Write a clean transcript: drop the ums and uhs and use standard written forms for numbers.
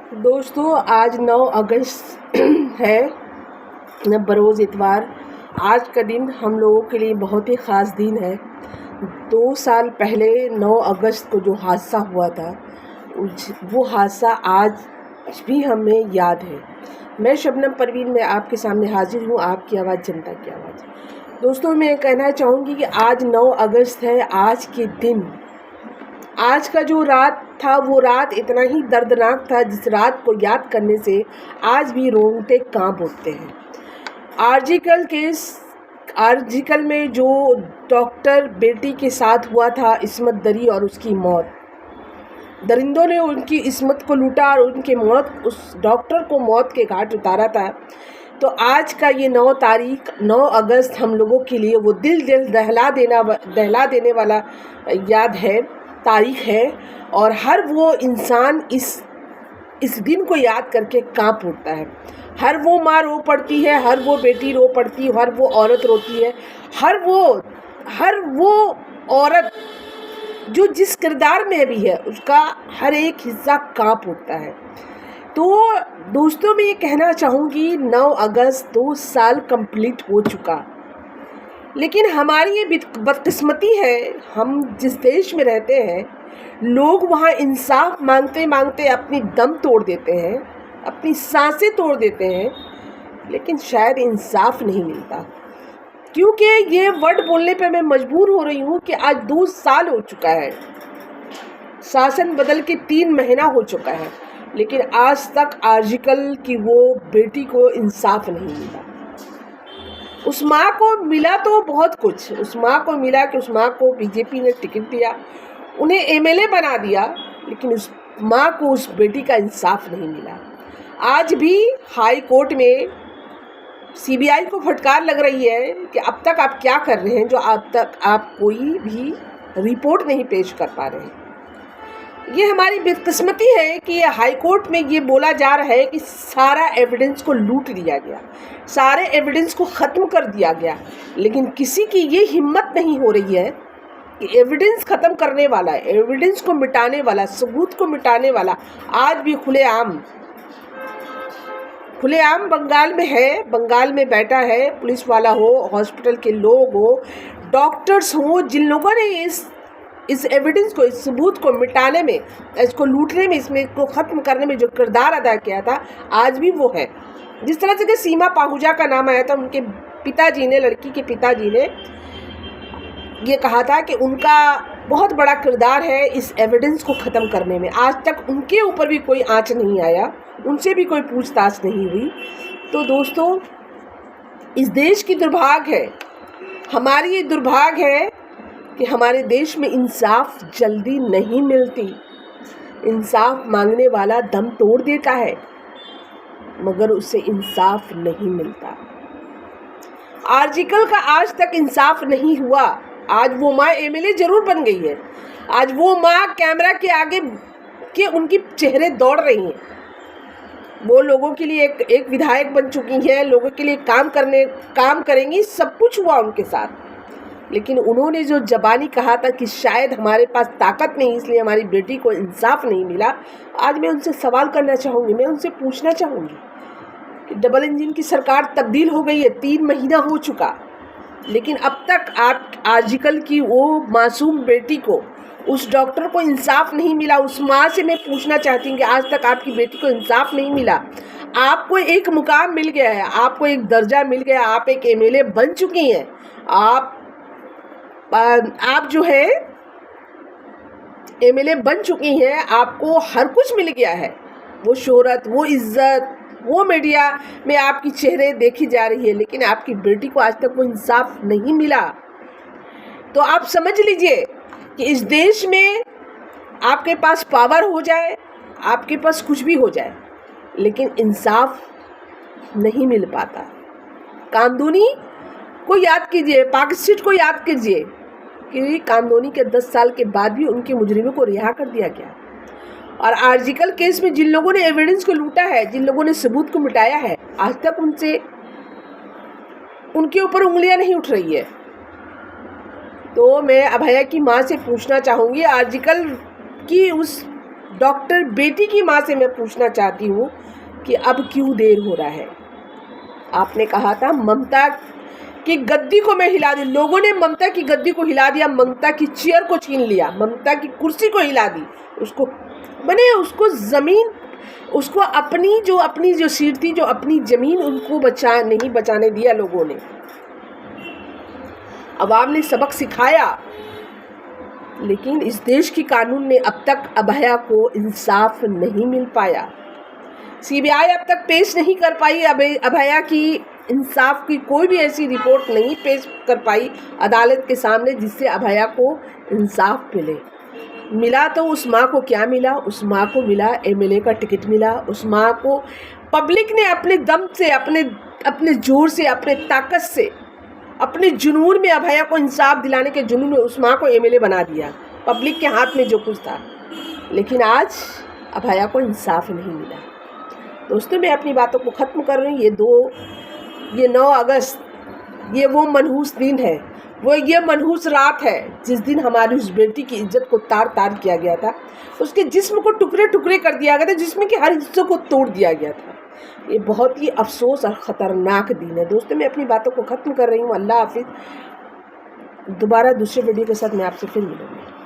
दोस्तों, आज 9 अगस्त है, बरोज़ इतवार। आज का दिन हम लोगों के लिए बहुत ही ख़ास दिन है। 2 साल पहले 9 अगस्त को जो हादसा हुआ था, वो हादसा आज भी हमें याद है। मैं शबनम परवीन, मैं आपके सामने हाजिर हूँ, आपकी आवाज़ जनता की आवाज़। दोस्तों, मैं कहना चाहूँगी कि आज 9 अगस्त है। आज के दिन, आज का जो रात था, वो रात इतना ही दर्दनाक था, जिस रात को याद करने से आज भी रोंगटे कांप उठते हैं। आर्जिकल में जो डॉक्टर बेटी के साथ हुआ था, इस्मत दरी और उसकी मौत, दरिंदों ने उनकी इस्मत को लूटा और उनके उस डॉक्टर को मौत के घाट उतारा था। तो आज का ये 9 अगस्त हम लोगों के लिए वो दिल दहला देने वाला याद है, तारीख है। और हर वो इंसान इस दिन को याद करके कांप उठता है। हर वो माँ रो पड़ती है, हर वो बेटी रो पड़ती है, हर वो औरत रोती है, हर वो औरत जो जिस किरदार में भी है, उसका हर एक हिस्सा कांप उठता है। तो दोस्तों, मैं ये कहना चाहूँगी, 9 अगस्त 2 साल कंप्लीट हो चुका, लेकिन हमारी ये बदकिस्मती है। हम जिस देश में रहते हैं, लोग वहाँ इंसाफ मांगते मांगते अपनी दम तोड़ देते हैं, अपनी सांसें तोड़ देते हैं, लेकिन शायद इंसाफ नहीं मिलता। क्योंकि ये वर्ड बोलने पे मैं मजबूर हो रही हूँ कि आज 2 साल हो चुका है, शासन बदल के 3 महीना हो चुका है, लेकिन आज तक आर्जिकल की वो बेटी को इंसाफ नहीं मिला। उस माँ को मिला तो बहुत कुछ, उस माँ को मिला कि उस माँ को बीजेपी ने टिकट दिया, उन्हें एमएलए बना दिया, लेकिन उस माँ को उस बेटी का इंसाफ नहीं मिला। आज भी हाई कोर्ट में सीबीआई को फटकार लग रही है कि अब तक आप क्या कर रहे हैं, जो अब तक आप कोई भी रिपोर्ट नहीं पेश कर पा रहे हैं। ये हमारी बदकिस्मती है कि हाई कोर्ट में ये बोला जा रहा है कि सारा एविडेंस को लूट लिया गया, सारे एविडेंस को ख़त्म कर दिया गया, लेकिन किसी की ये हिम्मत नहीं हो रही है कि एविडेंस ख़त्म करने वाला, एविडेंस को मिटाने वाला, सबूत को मिटाने वाला आज भी खुलेआम बंगाल में है, बंगाल में बैठा है। पुलिस वाला हो, हॉस्पिटल के लोग हो, डॉक्टर्स हो, जिन लोगों ने इस एविडेंस को, इस सबूत को मिटाने में, इसको लूटने में, इसको ख़त्म करने में जो किरदार अदा किया था, आज भी वो है। जिस तरह से कि सीमा पाहुजा का नाम आया था, उनके पिताजी ने, लड़की के पिताजी ने ये कहा था कि उनका बहुत बड़ा किरदार है इस एविडेंस को ख़त्म करने में। आज तक उनके ऊपर भी कोई आँच नहीं आया, उनसे भी कोई पूछताछ नहीं हुई। तो दोस्तों, इस देश की दुर्भाग्य है, हमारी ये दुर्भाग्य है कि हमारे देश में इंसाफ जल्दी नहीं मिलती। इंसाफ मांगने वाला दम तोड़ देता है, मगर उसे इंसाफ नहीं मिलता। आर्जिकल का आज तक इंसाफ नहीं हुआ। आज वो माँ एमएलए जरूर बन गई है, आज वो माँ कैमरा के आगे के उनके चेहरे दौड़ रही हैं, वो लोगों के लिए एक विधायक बन चुकी हैं, लोगों के लिए काम करेंगी, सब कुछ हुआ उनके साथ। लेकिन उन्होंने जो ज़बानी कहा था कि शायद हमारे पास ताकत नहीं, इसलिए हमारी बेटी को इंसाफ नहीं मिला, आज मैं उनसे सवाल करना चाहूँगी, मैं उनसे पूछना चाहूँगी कि डबल इंजन की सरकार तब्दील हो गई है, 3 महीना हो चुका, लेकिन अब तक आप आर्जिकल की वो मासूम बेटी को, उस डॉक्टर को इंसाफ नहीं मिला। उस माँ से मैं पूछना चाहती हूँ कि आज तक आपकी बेटी को इंसाफ नहीं मिला। आपको एक मुकाम मिल गया है, आपको एक दर्जा मिल गया, आप एक एमएलए बन चुकी हैं, आप जो है एमएलए बन चुकी हैं, आपको हर कुछ मिल गया है, वो शोहरत, वो इज्जत, वो मीडिया में आपकी चेहरे देखी जा रही है, लेकिन आपकी बेटी को आज तक वो इंसाफ नहीं मिला। तो आप समझ लीजिए कि इस देश में आपके पास पावर हो जाए, आपके पास कुछ भी हो जाए, लेकिन इंसाफ नहीं मिल पाता। कामदूनी को याद कीजिए, पाकिस्तान को याद कीजिए कि कामदूनी के 10 साल के बाद भी उनके मुजरिमों को रिहा कर दिया गया। और आर्जिकल केस में जिन लोगों ने एविडेंस को लूटा है, जिन लोगों ने सबूत को मिटाया है, आज तक उनके ऊपर उंगलियां नहीं उठ रही है। तो मैं अभया की माँ से पूछना चाहूँगी, आर्जिकल की उस डॉक्टर बेटी की माँ से मैं पूछना चाहती हूँ कि अब क्यों देर हो रहा है। आपने कहा था ममता की गद्दी को मैं हिला दी, लोगों ने ममता की गद्दी को हिला दिया, ममता की चेयर को छीन लिया, ममता की कुर्सी को हिला दी, उसको मैंने उसको ज़मीन, उसको अपनी जो सीट थी, जो अपनी ज़मीन, उनको नहीं बचाने दिया लोगों ने। अवाम ने सबक सिखाया, लेकिन इस देश की कानून में अब तक अभया को इंसाफ नहीं मिल पाया। सीबीआई अब तक पेश नहीं कर पाई अभया की इंसाफ की कोई भी ऐसी रिपोर्ट नहीं पेश कर पाई अदालत के सामने जिससे अभया को इंसाफ मिला। तो उस माँ को क्या मिला? उस माँ को मिला एमएलए का टिकट मिला। उस माँ को पब्लिक ने अपने दम से, अपने जोर से, अपने ताकत से, अपने जुनून में, अभया को इंसाफ दिलाने के जुनून में उस माँ को एमएलए बना दिया, पब्लिक के हाथ में जो कुछ था। लेकिन आज अभया को इंसाफ नहीं मिला। दोस्तों, मैं अपनी बातों को ख़त्म कर रही हूँ। ये 9 अगस्त, ये वो मनहूस दिन है, ये मनहूस रात है जिस दिन हमारी उस बेटी की इज्जत को तार तार किया गया था, उसके जिस्म को टुकड़े टुकड़े कर दिया गया था, जिसमें कि हर हिस्सों को तोड़ दिया गया था। ये बहुत ही अफसोस और ख़तरनाक दिन है। दोस्तों, मैं अपनी बातों को ख़त्म कर रही हूँ। अल्लाह हाफिज़। दोबारा दूसरे वीडियो के साथ मैं आपसे फिर मिलूँगी।